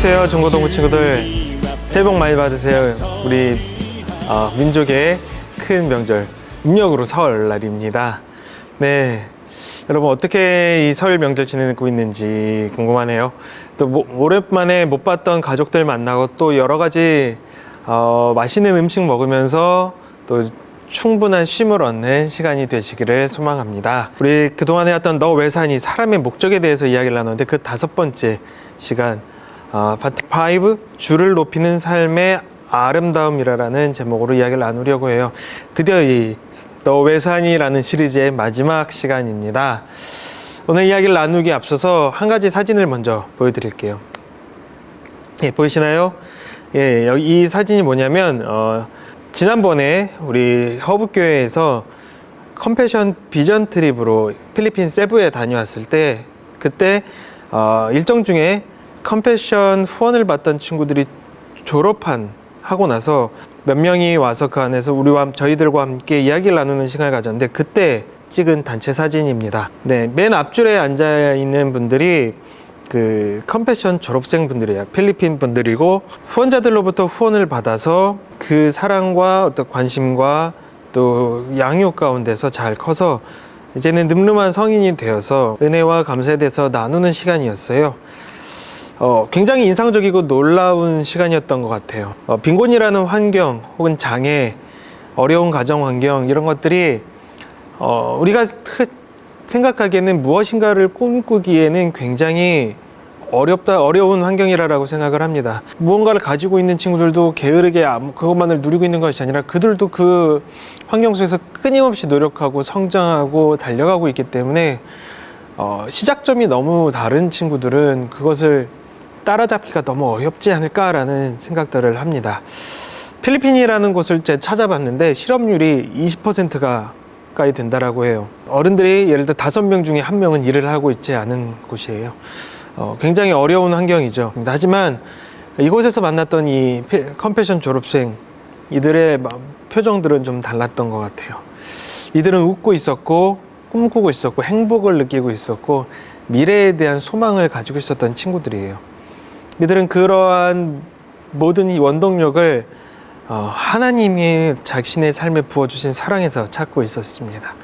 안녕하세요, 중고등부 친구들. 새해 복 많이 받으세요. 우리 민족의 큰 명절, 음력으로 설날입니다. 네, 여러분 어떻게 이 설 명절 지내고 있는지 궁금하네요. 또 오랜만에 못 봤던 가족들 만나고 또 여러 가지 맛있는 음식 먹으면서 또 충분한 쉼을 얻는 시간이 되시기를 소망합니다. 우리 그동안 해왔던 너 왜 사니? 사람의 목적에 대해서 이야기를 나눴는데 그 5번째 시간 파트 5 주를 높이는 삶의 아름다움이라는 제목으로 이야기를 나누려고 해요. 드디어 이 너 왜 사니? 라는 시리즈의 마지막 시간입니다. 오늘 이야기를 나누기 앞서서 한 가지 사진을 먼저 보여드릴게요. 예, 보이시나요? 예, 이 사진이 뭐냐면 지난번에 우리 허브교회에서 컴패션 비전 트립으로 필리핀 세부에 다녀왔을 때 그때 일정 중에 컴패션 후원을 받던 친구들이 하고 나서 몇 명이 와서 그 안에서 저희들과 함께 이야기를 나누는 시간을 가졌는데 그때 찍은 단체 사진입니다. 네, 맨 앞줄에 앉아 있는 분들이 그 컴패션 졸업생 분들이에요. 필리핀 분들이고 후원자들로부터 후원을 받아서 그 사랑과 어떤 관심과 또 양육 가운데서 잘 커서 이제는 늠름한 성인이 되어서 은혜와 감사에 대해서 나누는 시간이었어요. 굉장히 인상적이고 놀라운 시간이었던 것 같아요. 빈곤이라는 환경 혹은 장애, 어려운 가정 환경 이런 것들이 우리가 생각하기에는 무엇인가를 꿈꾸기에는 굉장히 어려운 환경이라고 생각을 합니다. 무언가를 가지고 있는 친구들도 게으르게 그것만을 누리고 있는 것이 아니라 그들도 그 환경 속에서 끊임없이 노력하고 성장하고 달려가고 있기 때문에 시작점이 너무 다른 친구들은 그것을 따라잡기가 너무 어렵지 않을까라는 생각들을 합니다. 필리핀이라는 곳을 찾아봤는데 실업률이 20%가 가까이 된다라고 해요. 어른들이 예를 들어 5명 중에 1명은 일을 하고 있지 않은 곳이에요. 굉장히 어려운 환경이죠. 하지만 이곳에서 만났던 이 컴패션 졸업생 이들의 표정들은 좀 달랐던 것 같아요. 이들은 웃고 있었고 꿈꾸고 있었고 행복을 느끼고 있었고 미래에 대한 소망을 가지고 있었던 친구들이에요. 이들은 그러한 모든 이 원동력을 하나님이 자신의 삶에 부어주신 사랑에서 찾고 있었습니다.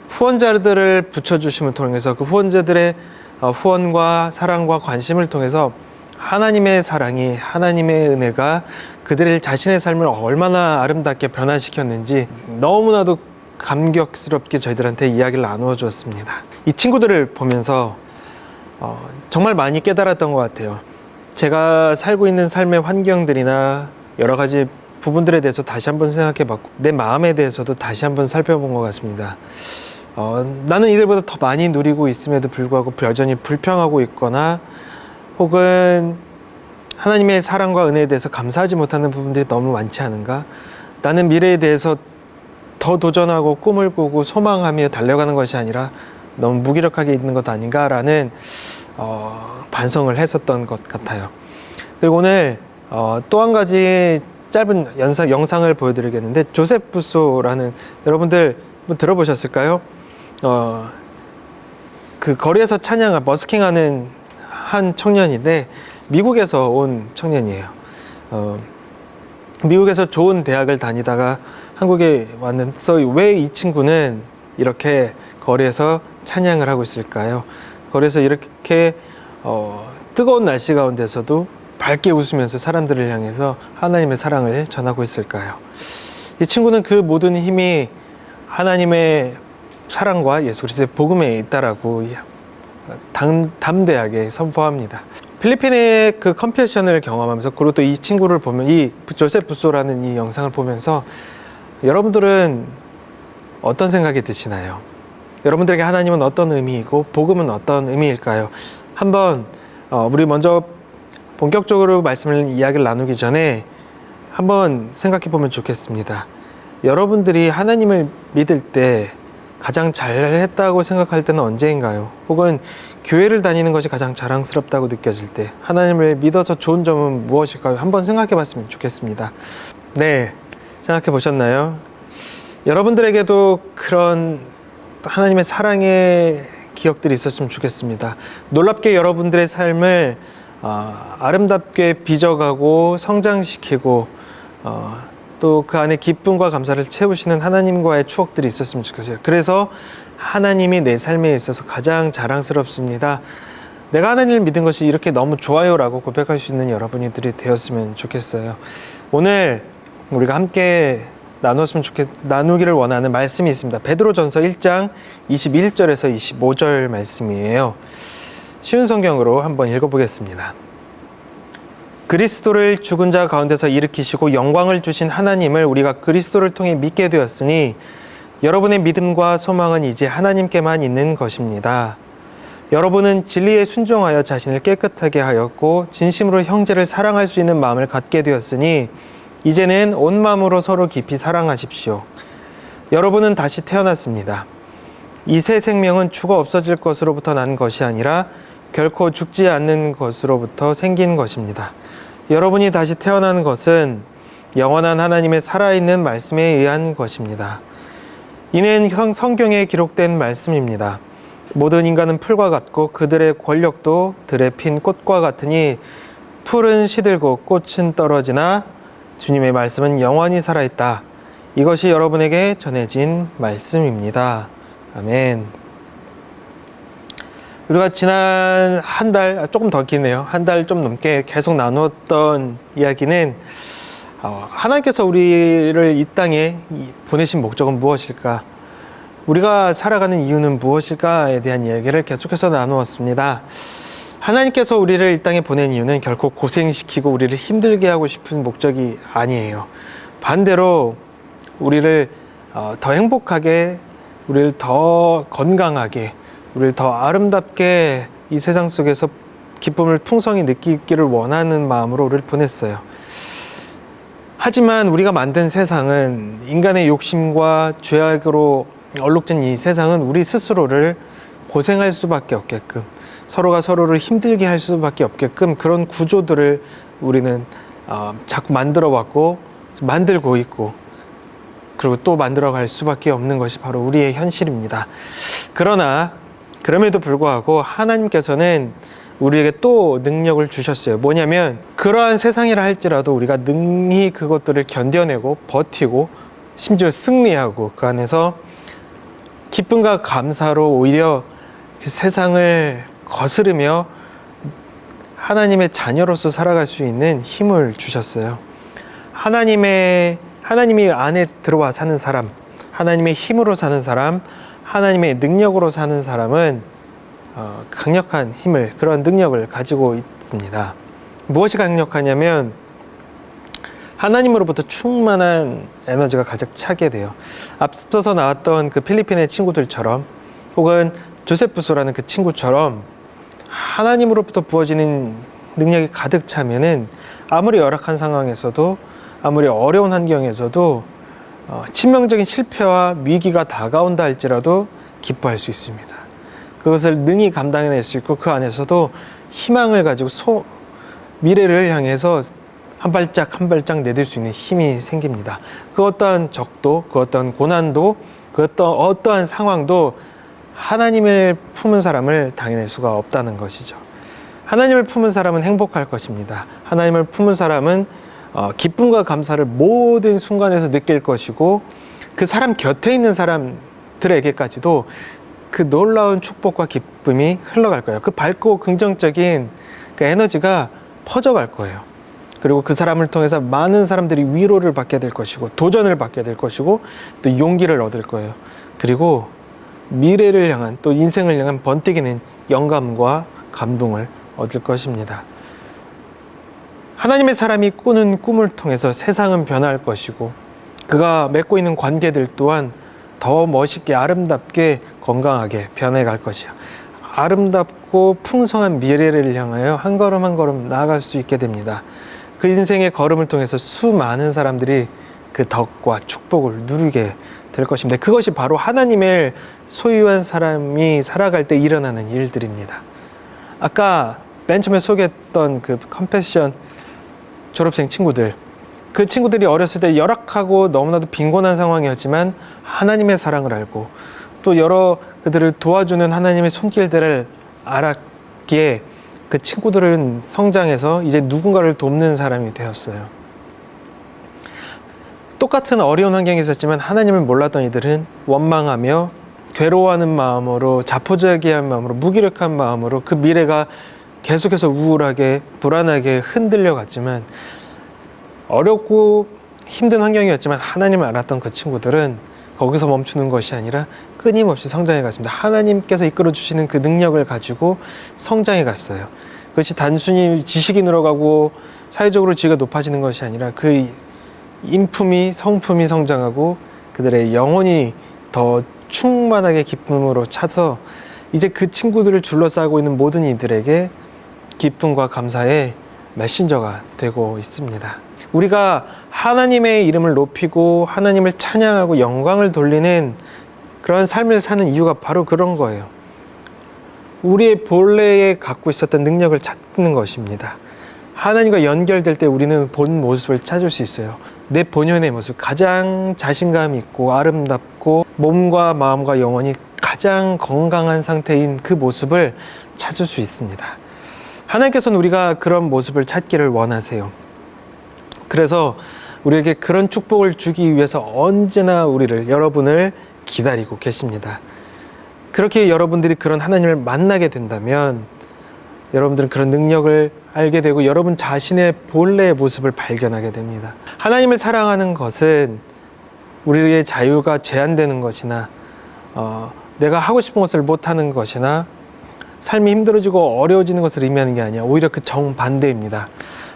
후원자들을 붙여주심을 통해서 그 후원자들의 후원과 사랑과 관심을 통해서 하나님의 사랑이, 하나님의 은혜가 그들의 자신의 삶을 얼마나 아름답게 변화시켰는지 너무나도 감격스럽게 저희들한테 이야기를 나누어 주었습니다. 이 친구들을 보면서 정말 많이 깨달았던 것 같아요. 제가 살고 있는 삶의 환경들이나 여러 가지 부분들에 대해서 다시 한번 생각해 봤고 내 마음에 대해서도 다시 한번 살펴본 것 같습니다. 나는 이들보다 더 많이 누리고 있음에도 불구하고 여전히 불평하고 있거나 혹은 하나님의 사랑과 은혜에 대해서 감사하지 못하는 부분들이 너무 많지 않은가? 나는 미래에 대해서 더 도전하고 꿈을 꾸고 소망하며 달려가는 것이 아니라 너무 무기력하게 있는 것 아닌가라는 반성을 했었던 것 같아요. 그리고 오늘 또 한 가지 짧은 영상을 보여드리겠는데 조셉 부소라는 여러분들 한번 들어보셨을까요? 그 거리에서 버스킹하는 한 청년인데 미국에서 온 청년이에요. 미국에서 좋은 대학을 다니다가 한국에 왔는데 왜 이 친구는 이렇게 거리에서 찬양을 하고 있을까요? 거리에서 이렇게 뜨거운 날씨 가운데서도 밝게 웃으면서 사람들을 향해서 하나님의 사랑을 전하고 있을까요? 이 친구는 그 모든 힘이 하나님의 사랑과 예수 그리스도의 복음에 있다라고 담대하게 선포합니다. 필리핀의 그 컴패션을 경험하면서 그리고 또 이 친구를 보면 이 조셉 부소라는 이 영상을 보면서 여러분들은 어떤 생각이 드시나요? 여러분들에게 하나님은 어떤 의미이고 복음은 어떤 의미일까요? 한번 우리 먼저 본격적으로 이야기를 나누기 전에 한번 생각해 보면 좋겠습니다. 여러분들이 하나님을 믿을 때 가장 잘했다고 생각할 때는 언제인가요? 혹은 교회를 다니는 것이 가장 자랑스럽다고 느껴질 때 하나님을 믿어서 좋은 점은 무엇일까요? 한번 생각해 봤으면 좋겠습니다. 네, 생각해 보셨나요? 여러분들에게도 그런 하나님의 사랑의 기억들이 있었으면 좋겠습니다. 놀랍게 여러분들의 삶을 아름답게 빚어가고 성장시키고 또 그 안에 기쁨과 감사를 채우시는 하나님과의 추억들이 있었으면 좋겠어요. 그래서 하나님이 내 삶에 있어서 가장 자랑스럽습니다. 내가 하나님을 믿은 것이 이렇게 너무 좋아요라고 고백할 수 있는 여러분들이 되었으면 좋겠어요. 오늘 우리가 함께 나누기를 원하는 말씀이 있습니다. 베드로전서 1장 21절에서 25절 말씀이에요. 쉬운 성경으로 한번 읽어보겠습니다. 그리스도를 죽은 자 가운데서 일으키시고 영광을 주신 하나님을 우리가 그리스도를 통해 믿게 되었으니 여러분의 믿음과 소망은 이제 하나님께만 있는 것입니다. 여러분은 진리에 순종하여 자신을 깨끗하게 하였고 진심으로 형제를 사랑할 수 있는 마음을 갖게 되었으니 이제는 온 마음으로 서로 깊이 사랑하십시오. 여러분은 다시 태어났습니다. 이 새 생명은 죽어 없어질 것으로부터 난 것이 아니라 결코 죽지 않는 것으로부터 생긴 것입니다. 여러분이 다시 태어난 것은 영원한 하나님의 살아있는 말씀에 의한 것입니다. 이는 성경에 기록된 말씀입니다. 모든 인간은 풀과 같고 그들의 권력도 들에 핀 꽃과 같으니 풀은 시들고 꽃은 떨어지나 주님의 말씀은 영원히 살아있다. 이것이 여러분에게 전해진 말씀입니다. 아멘. 우리가 지난 한 달, 조금 더 기네요. 한 달 좀 넘게 계속 나누었던 이야기는 하나님께서 우리를 이 땅에 보내신 목적은 무엇일까? 우리가 살아가는 이유는 무엇일까에 대한 이야기를 계속해서 나누었습니다. 하나님께서 우리를 이 땅에 보낸 이유는 결코 고생시키고 우리를 힘들게 하고 싶은 목적이 아니에요. 반대로 우리를 더 행복하게, 우리를 더 건강하게, 우리를 더 아름답게 이 세상 속에서 기쁨을 풍성히 느끼기를 원하는 마음으로 우리를 보냈어요. 하지만 우리가 만든 세상은 인간의 욕심과 죄악으로 얼룩진 이 세상은 우리 스스로를 고생할 수밖에 없게끔, 서로가 서로를 힘들게 할 수밖에 없게끔 그런 구조들을 우리는 자꾸 만들어 왔고 만들고 있고, 그리고 또 만들어 갈 수밖에 없는 것이 바로 우리의 현실입니다. 그럼에도 불구하고 하나님께서는 우리에게 또 능력을 주셨어요. 뭐냐면 그러한 세상이라 할지라도 우리가 능히 그것들을 견뎌내고 버티고 심지어 승리하고 그 안에서 기쁨과 감사로 오히려 그 세상을 거스르며 하나님의 자녀로서 살아갈 수 있는 힘을 주셨어요. 하나님이 안에 들어와 사는 사람, 하나님의 힘으로 사는 사람, 하나님의 능력으로 사는 사람은 강력한 힘을, 그런 능력을 가지고 있습니다. 무엇이 강력하냐면 하나님으로부터 충만한 에너지가 가득 차게 돼요. 앞서서 나왔던 그 필리핀의 친구들처럼, 혹은 조세프소라는 그 친구처럼 하나님으로부터 부어지는 능력이 가득 차면은 아무리 열악한 상황에서도, 아무리 어려운 환경에서도 치명적인 실패와 위기가 다가온다 할지라도 기뻐할 수 있습니다. 그것을 능히 감당해낼 수 있고 그 안에서도 희망을 가지고 미래를 향해서 한 발짝 한 발짝 내딜 수 있는 힘이 생깁니다. 그 어떠한 적도, 그 어떠한 고난도, 그 어떠한 상황도 하나님을 품은 사람을 당해낼 수가 없다는 것이죠. 하나님을 품은 사람은 행복할 것입니다. 하나님을 품은 사람은 기쁨과 감사를 모든 순간에서 느낄 것이고, 그 사람 곁에 있는 사람들에게까지도 그 놀라운 축복과 기쁨이 흘러갈 거예요. 그 밝고 긍정적인 그 에너지가 퍼져갈 거예요. 그리고 그 사람을 통해서 많은 사람들이 위로를 받게 될 것이고, 도전을 받게 될 것이고, 또 용기를 얻을 거예요. 그리고 미래를 향한, 또 인생을 향한 번뜩이는 영감과 감동을 얻을 것입니다. 하나님의 사람이 꾸는 꿈을 통해서 세상은 변할 것이고, 그가 맺고 있는 관계들 또한 더 멋있게, 아름답게, 건강하게 변해갈 것이야. 아름답고 풍성한 미래를 향하여 한 걸음 한 걸음 나아갈 수 있게 됩니다. 그 인생의 걸음을 통해서 수많은 사람들이 그 덕과 축복을 누리게 될 것입니다. 그것이 바로 하나님을 소유한 사람이 살아갈 때 일어나는 일들입니다. 아까 맨 처음에 소개했던 그 컴패션 졸업생 친구들, 그 친구들이 어렸을 때 열악하고 너무나도 빈곤한 상황이었지만 하나님의 사랑을 알고, 또 여러 그들을 도와주는 하나님의 손길들을 알았기에 그 친구들은 성장해서 이제 누군가를 돕는 사람이 되었어요. 똑같은 어려운 환경에 있었지만 하나님을 몰랐던 이들은 원망하며 괴로워하는 마음으로, 자포자기한 마음으로, 무기력한 마음으로 그 미래가 계속해서 우울하게 불안하게 흔들려 갔지만, 어렵고 힘든 환경이었지만 하나님을 알았던 그 친구들은 거기서 멈추는 것이 아니라 끊임없이 성장해 갔습니다. 하나님께서 이끌어 주시는 그 능력을 가지고 성장해 갔어요. 그것이 단순히 지식이 늘어가고 사회적으로 지위가 높아지는 것이 아니라 그 인품이, 성품이 성장하고 그들의 영혼이 더 충만하게 기쁨으로 차서 이제 그 친구들을 둘러싸고 있는 모든 이들에게 기쁨과 감사의 메신저가 되고 있습니다. 우리가 하나님의 이름을 높이고 하나님을 찬양하고 영광을 돌리는 그런 삶을 사는 이유가 바로 그런 거예요. 우리의 본래에 갖고 있었던 능력을 찾는 것입니다. 하나님과 연결될 때 우리는 본 모습을 찾을 수 있어요. 내 본연의 모습, 가장 자신감 있고 아름답고 몸과 마음과 영혼이 가장 건강한 상태인 그 모습을 찾을 수 있습니다. 하나님께서는 우리가 그런 모습을 찾기를 원하세요. 그래서 우리에게 그런 축복을 주기 위해서 언제나 여러분을 기다리고 계십니다. 그렇게 여러분들이 그런 하나님을 만나게 된다면 여러분들은 그런 능력을 알게 되고 여러분 자신의 본래의 모습을 발견하게 됩니다. 하나님을 사랑하는 것은 우리의 자유가 제한되는 것이나 내가 하고 싶은 것을 못하는 것이나 삶이 힘들어지고 어려워지는 것을 의미하는 게 아니야. 오히려 그 정반대입니다.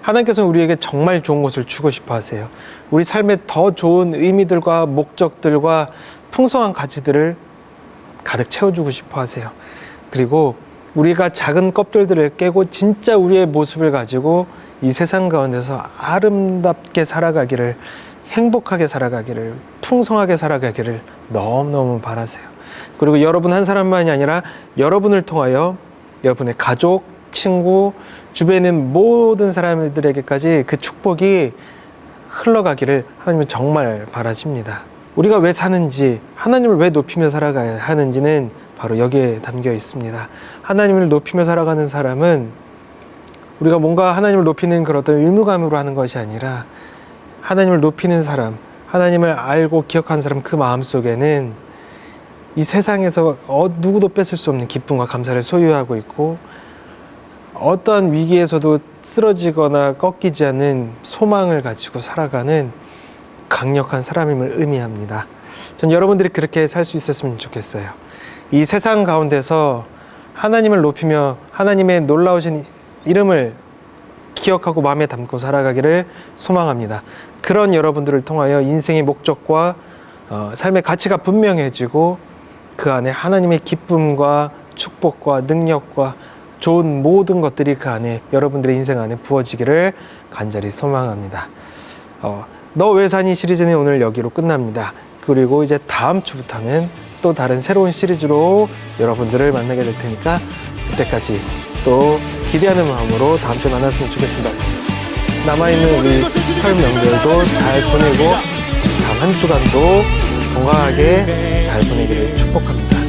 하나님께서는 우리에게 정말 좋은 것을 주고 싶어 하세요. 우리 삶에 더 좋은 의미들과 목적들과 풍성한 가치들을 가득 채워주고 싶어 하세요. 그리고 우리가 작은 껍질들을 깨고 진짜 우리의 모습을 가지고 이 세상 가운데서 아름답게 살아가기를, 행복하게 살아가기를, 풍성하게 살아가기를 너무너무 바라세요. 그리고 여러분 한 사람만이 아니라 여러분을 통하여 여러분의 가족, 친구, 주변에 있는 모든 사람들에게까지 그 축복이 흘러가기를 하나님은 정말 바라십니다. 우리가 왜 사는지, 하나님을 왜 높이며 살아가야 하는지는 바로 여기에 담겨 있습니다. 하나님을 높이며 살아가는 사람은 우리가 뭔가 하나님을 높이는 그런 어떤 의무감으로 하는 것이 아니라 하나님을 높이는 사람, 하나님을 알고 기억하는 사람 그 마음속에는 이 세상에서 누구도 뺏을 수 없는 기쁨과 감사를 소유하고 있고 어떠한 위기에서도 쓰러지거나 꺾이지 않는 소망을 가지고 살아가는 강력한 사람임을 의미합니다. 전 여러분들이 그렇게 살 수 있었으면 좋겠어요. 이 세상 가운데서 하나님을 높이며 하나님의 놀라우신 이름을 기억하고 마음에 담고 살아가기를 소망합니다. 그런 여러분들을 통하여 인생의 목적과 삶의 가치가 분명해지고 그 안에 하나님의 기쁨과 축복과 능력과 좋은 모든 것들이 그 안에 여러분들의 인생 안에 부어지기를 간절히 소망합니다. 너 왜 사니 시리즈는 오늘 여기로 끝납니다. 그리고 이제 다음 주부터는 또 다른 새로운 시리즈로 여러분들을 만나게 될 테니까 그때까지 또 기대하는 마음으로 다음 주에 만났으면 좋겠습니다. 남아있는 우리 설 명절도 잘 보내고 다음 한 주간도 건강하게 잘 보내기를 축복합니다.